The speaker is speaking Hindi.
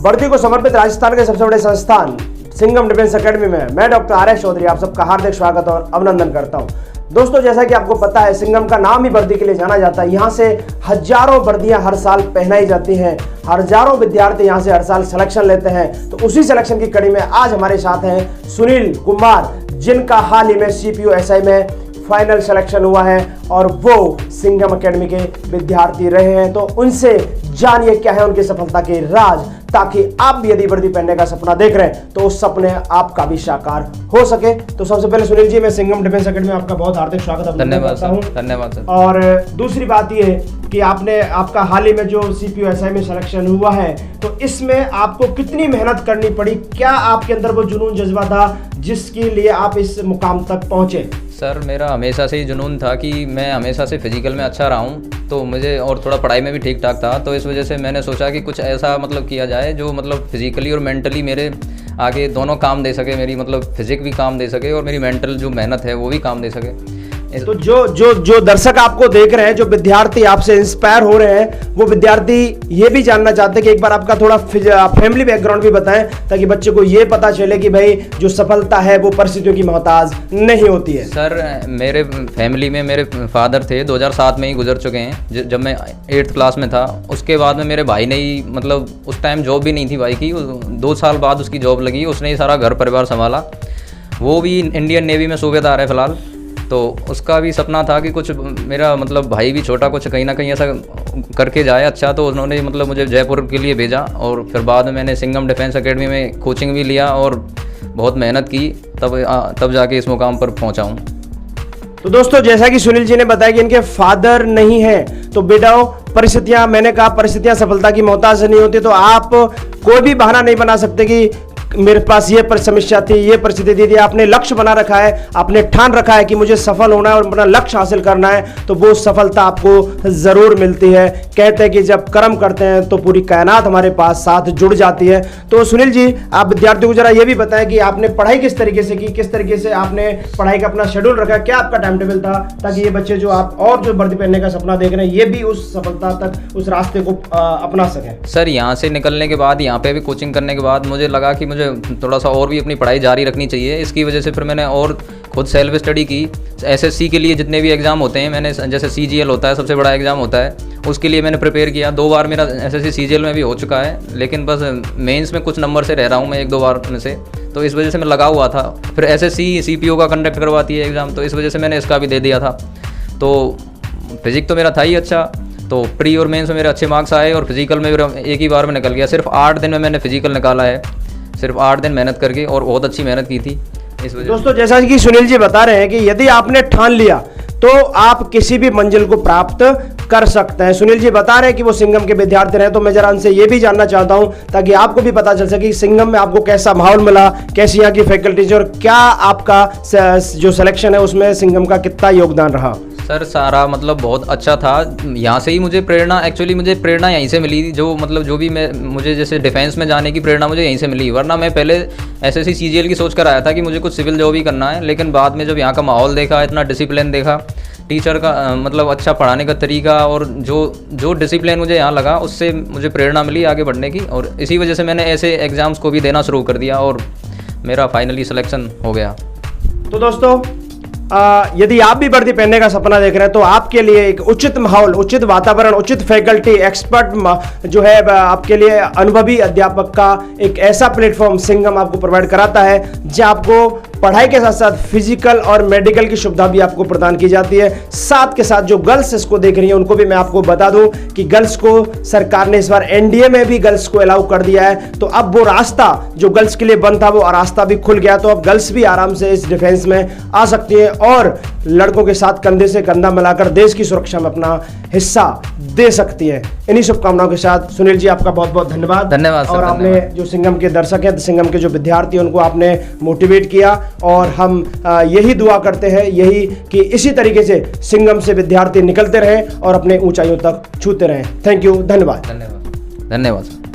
वर्दी को समर्पित राजस्थान के सबसे बड़े संस्थान सिंघम डिफेंस एकेडमी में मैं डॉक्टर आर एस चौधरी आप सबका हार्दिक स्वागत और अभिनंदन करता हूं। दोस्तों, जैसा कि आपको पता है, सिंघम का नाम ही वर्दी के लिए जाना जाता है। यहाँ से हजारों वर्दियां हर साल पहनाई जाती हैं, हजारों विद्यार्थी यहाँ से हर साल सिलेक्शन लेते हैं। तो उसी सिलेक्शन की कड़ी में आज हमारे साथ हैं सुनील कुमार, जिनका हाल ही में CPU SI में फाइनल सिलेक्शन हुआ है और वो सिंघम एकेडमी के विद्यार्थी रहे हैं। तो उनसे जानिए क्या है उनकी सफलता के राज, ताकि आप भी यदि वर्दी पहनने का सपना देख रहे हैं तो उस सपने आपका भी साकार हो सके। तो सबसे पहले सुनील जी, मैं सिंघम डिफेंस एकेडमी में आपका बहुत हार्दिक स्वागत करता हूं। धन्यवाद सर। और दूसरी बात ये है कि आपका हाल ही में जो CPU SI में सिलेक्शन हुआ है, तो इसमें आपको कितनी मेहनत करनी पड़ी? क्या आपके अंदर वो जुनून जज्बा था जिसके लिए आप इस मुकाम तक पहुंचे? सर, मेरा हमेशा से ही जुनून था कि मैं हमेशा से फिजिकल में अच्छा रहा हूँ, तो मुझे और थोड़ा पढ़ाई में भी ठीक ठाक था। तो इस वजह से मैंने सोचा कि कुछ ऐसा किया जाए जो फिजिकली और मेंटली मेरे आगे दोनों काम दे सके, मेरी फिजिक भी काम दे सके और मेरी मेंटल जो मेहनत है वो भी काम दे सके। तो जो दर्शक आपको देख रहे हैं, जो विद्यार्थी आपसे इंस्पायर हो रहे हैं, वो विद्यार्थी ये भी जानना चाहते हैं कि एक बार आपका थोड़ा फैमिली बैकग्राउंड भी बताएं, ताकि बच्चे को ये पता चले कि भाई जो सफलता है वो परिस्थितियों की मोहताज नहीं होती है। सर, मेरे फैमिली में मेरे फादर थे, 2007 में ही गुजर चुके हैं जब मैं 8th क्लास में था। उसके बाद में मेरे भाई ने ही उस टाइम जॉब भी नहीं थी भाई की, 2 साल बाद उसकी जॉब लगी, उसने ही सारा घर परिवार संभाला। वो भी इंडियन नेवी में सूबेदार है फिलहाल। तो उसका भी सपना था कि कुछ मेरा भाई भी छोटा कुछ कहीं ना कहीं ऐसा करके जाए अच्छा। तो उन्होंने मुझे जयपुर के लिए भेजा और फिर बाद में मैंने सिंघम डिफेंस एकेडमी में कोचिंग भी लिया और बहुत मेहनत की, तब जाके इस मुकाम पर पहुंचा हूं। तो दोस्तों, जैसा कि सुनील जी ने बताया कि इनके फादर नहीं हैं, तो बेटा परिस्थितियां, मैंने कहा परिस्थितियां सफलता की मोहताज नहीं होती। तो आप कोई भी बहाना नहीं बना सकते कि मेरे पास ये समस्या थी, ये परिस्थिति थी। आपने लक्ष्य बना रखा है, आपने ठान रखा है कि मुझे सफल होना है और अपना लक्ष्य हासिल करना है, तो वो सफलता आपको जरूर मिलती है। कहते हैं कि जब कर्म करते हैं तो पूरी कायनात हमारे पास साथ जुड़ जाती है। तो सुनील जी, आप विद्यार्थियों को जरा ये भी बताएं कि आपने पढ़ाई किस तरीके से की, किस तरीके से आपने पढ़ाई का अपना शेड्यूल रखा, क्या आपका टाइम टेबल था, ताकि ये बच्चे जो आप और जो वर्दी पहनने का सपना देख रहे हैं ये भी उस सफलता तक, उस रास्ते को अपना सकें। सर, यहाँ से निकलने के बाद, यहाँ पे भी कोचिंग करने के बाद मुझे लगा कि मुझे थोड़ा सा और भी अपनी पढ़ाई जारी रखनी चाहिए। इसकी वजह से फिर मैंने और खुद सेल्फ स्टडी की। SSC के लिए जितने भी एग्ज़ाम होते हैं, मैंने जैसे CGL होता है, सबसे बड़ा एग्ज़ाम होता है, उसके लिए मैंने प्रिपेयर किया। 2 बार मेरा SSC CGL में भी हो चुका है, लेकिन बस मेंस में कुछ नंबर से रह रहा हूँ मैं 1-2 बार में से। तो इस वजह से मैं लगा हुआ था। फिर SSC CPO का कंडक्ट करवाती है एग्ज़ाम, तो इस वजह से मैंने इसका भी दे दिया था। तो फिजिक तो मेरा था ही अच्छा, तो प्री और मेंस में मेरे अच्छे मार्क्स आए और फिजिकल में मेरा एक ही बार में निकल गया। सिर्फ 8 दिन में मैंने फिजिकल निकाला है, सिर्फ 8 दिन मेहनत करके, और बहुत अच्छी मेहनत की थी इस वजह। दोस्तों, जैसा कि सुनील जी बता रहे हैं कि यदि आपने ठान लिया तो आप किसी भी मंजिल को प्राप्त कर सकते हैं। सुनील जी बता रहे हैं कि वो सिंघम के विद्यार्थी रहे, तो मैं जरा उनसे ये भी जानना चाहता हूं, ताकि आपको भी पता चल सके कि सिंघम में आपको कैसा माहौल मिला, कैसी यहाँ की फैकल्टीज, और क्या आपका जो सिलेक्शन है उसमें सिंघम का कितना योगदान रहा। सर, सारा बहुत अच्छा था। यहाँ से ही मुझे प्रेरणा यहीं से मिली, जो भी मुझे जैसे डिफेंस में जाने की प्रेरणा मुझे यहीं से मिली। वरना मैं पहले SSC CGL की सोच कर आया था कि मुझे कुछ सिविल जॉब ही करना है, लेकिन बाद में जब यहाँ का माहौल देखा, इतना डिसिप्लिन देखा, टीचर का अच्छा पढ़ाने का तरीका, और जो डिसिप्लिन मुझे यहाँ लगा, उससे मुझे प्रेरणा मिली आगे बढ़ने की। और इसी वजह से मैंने ऐसे एग्ज़ाम्स को भी देना शुरू कर दिया और मेरा फाइनली सिलेक्शन हो गया। तो दोस्तों, यदि आप भी वर्दी पहनने का सपना देख रहे हैं तो आपके लिए एक उचित माहौल, उचित वातावरण, उचित फैकल्टी, एक्सपर्ट जो है आपके लिए अनुभवी अध्यापक का एक ऐसा प्लेटफॉर्म सिंघम आपको प्रोवाइड कराता है, जहां आपको पढ़ाई के साथ साथ फिजिकल और मेडिकल की सुविधा भी आपको प्रदान की जाती है। साथ के साथ जो गर्ल्स इसको देख रही हैं उनको भी मैं आपको बता दूं कि गर्ल्स को सरकार ने इस बार NDA में भी गर्ल्स को अलाउ कर दिया है। तो अब वो रास्ता जो गर्ल्स के लिए बंद था, वो रास्ता भी खुल गया। तो अब गर्ल्स भी आराम से इस डिफेंस में आ सकती है और लड़कों के साथ कंधे से कंधा मिलाकर देश की सुरक्षा में अपना हिस्सा दे सकती है। इन्हीं शुभकामनाओं के साथ सुनील जी, आपका बहुत बहुत धन्यवाद। धन्यवाद सर। और आपने जो सिंघम के दर्शक हैं, सिंघम के जो विद्यार्थी हैं, उनको आपने मोटिवेट किया, और हम यही दुआ करते हैं कि इसी तरीके से सिंघम से विद्यार्थी निकलते रहें और अपने ऊंचाइयों तक छूते रहें। थैंक यू, धन्यवाद। धन्यवाद सर।